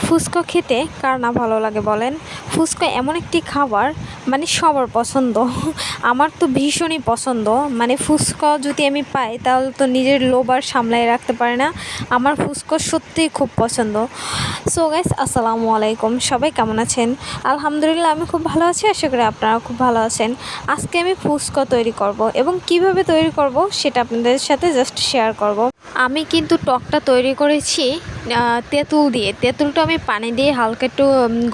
ফুচকা খেতে কার না ভালো লাগে বলেন। ফুচকা এমন একটি খাবার মানে সবার পছন্দ। আমার তো ভীষণই পছন্দ। মানে ফুচকা যদি আমি পাই তাহলে তো নিজের লোভ আর সামলায় রাখতে পারি না। আমার ফুচকা সত্যিই খুব পছন্দ। সো গাইস, আসসালামু আলাইকুম, সবাই কেমন আছেন? আলহামদুলিল্লাহ, আমি খুব ভালো আছি, আশা করি আপনারা খুব ভালো আছেন। আজকে আমি ফুচকা তৈরি করব এবং কিভাবে তৈরি করব সেটা আপনাদের সাথে জাস্ট শেয়ার করব। আমি কিন্তু টকটা তৈরি করেছি তেঁতুল দিয়ে। তেঁতুলটা আমি পানি দিয়ে হালকা একটু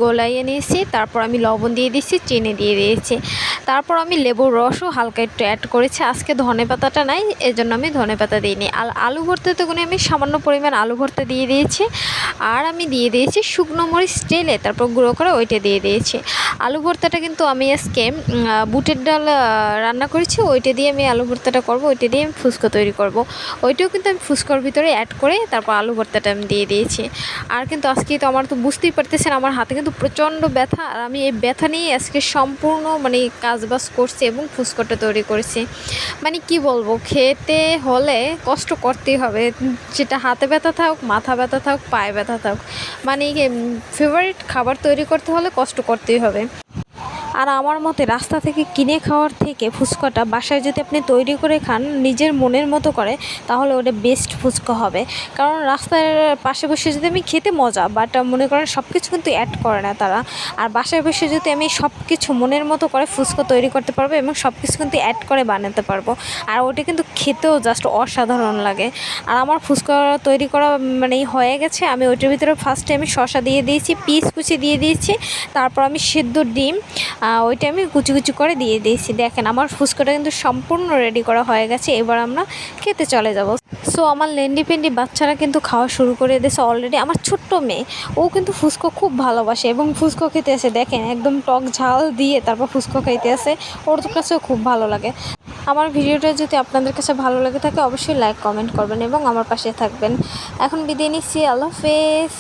গলাইয়ে নিয়েছি, তারপর আমি লবণ দিয়ে দিয়েছি, চিনি দিয়ে দিয়েছি, তারপর আমি লেবুর রসও হালকা একটু অ্যাড করেছি। আজকে ধনেপাতাটা নাই, এজন্য আমি ধনেপাতা দিইনি। আলু ভর্তাতে করে আমি সামান্য পরিমাণ আলু ভর্তা দিয়ে দিয়েছি, আর আমি দিয়ে দিয়েছি শুকনো মরিচ টেলে তারপর গুঁড়ো করে ওইটা দিয়ে দিয়েছি। আলু ভর্তাটা কিন্তু আমি আজকে বুটের ডাল রান্না করেছি, ওইটা দিয়ে আমি আলু ভর্তাটা করবো, ওইটা দিয়ে আমি ফুচকা তৈরি করব। ওইটাও কিন্তু আমি ফুচকার ভিতরে অ্যাড করে তারপর আলু ভর্তাটা আমি দিয়ে দিয়েছি। আর কিন্তু আজকে তো আমার তো বুঝতেই পারতেছেন আমার হাতে কিন্তু প্রচণ্ড ব্যথা, আর আমি এই ব্যথা নিয়ে আজকে সম্পূর্ণ মানে কাজবাজ করছি এবং ফুচকাটা তৈরি করেছি। মানে কি বলবো, খেতে হলে কষ্ট করতেই হবে, সেটা হাতে ব্যথা থাক, মাথা ব্যথা থাক, পায়ে ব্যথা থাক, মানে ফেভারিট খাবার তৈরি করতে হলে কষ্ট করতেই হবে। আর আমার মতে রাস্তা থেকে কিনে খাওয়ার থেকে ফুচকাটা বাসায় যদি আপনি তৈরি করে খান নিজের মনের মতো করে, তাহলে ওটা বেস্ট ফুচকা হবে। কারণ রাস্তার পাশে বসে যদি আমি খেতে মজা, বাট মনে করেন সব কিছু কিন্তু অ্যাড করে না তারা। আর বাসায় বসে যদি আমি সব কিছু মনের মতো করে ফুচকা তৈরি করতে পারবো এবং সব কিছু কিন্তু অ্যাড করে বানাতে পারবো, আর ওটা কিন্তু খেতেও জাস্ট অসাধারণ লাগে। আর আমার ফুচকা তৈরি করা মানে হয়ে গেছে। আমি ওইটার ভিতরে ফার্স্টে আমি শসা দিয়ে দিয়েছি, পিস কুচি দিয়ে দিয়েছি, তারপর আমি সেদ্ধ ডিম ওইটা আমি কুচি কুচি করে দিয়ে দিয়েছি। দেখেন আমার ফুচকাটা কিন্তু সম্পূর্ণ রেডি করা হয়ে গেছে, এবার আমরা খেতে চলে যাব। সো আমার লেন্ডি পেন্ডি বাচ্চারা কিন্তু খাওয়া শুরু করে দিয়েছে অলরেডি। আমার ছোট্ট মেয়ে, ও কিন্তু ফুচকা খুব ভালোবাসে এবং ফুচকা খেতে আসে, দেখেন একদম টক ঝাল দিয়ে তারপর ফুচকা খাইতে আসে, ওর কাছেও খুব ভালো লাগে। আমার ভিডিওটা যদি আপনাদের কাছে ভালো লাগে থাকে অবশ্যই লাইক কমেন্ট করবেন এবং আমার পাশে থাকবেন। এখন বিদায় নিচ্ছি, আল্লাহ হাফেজ।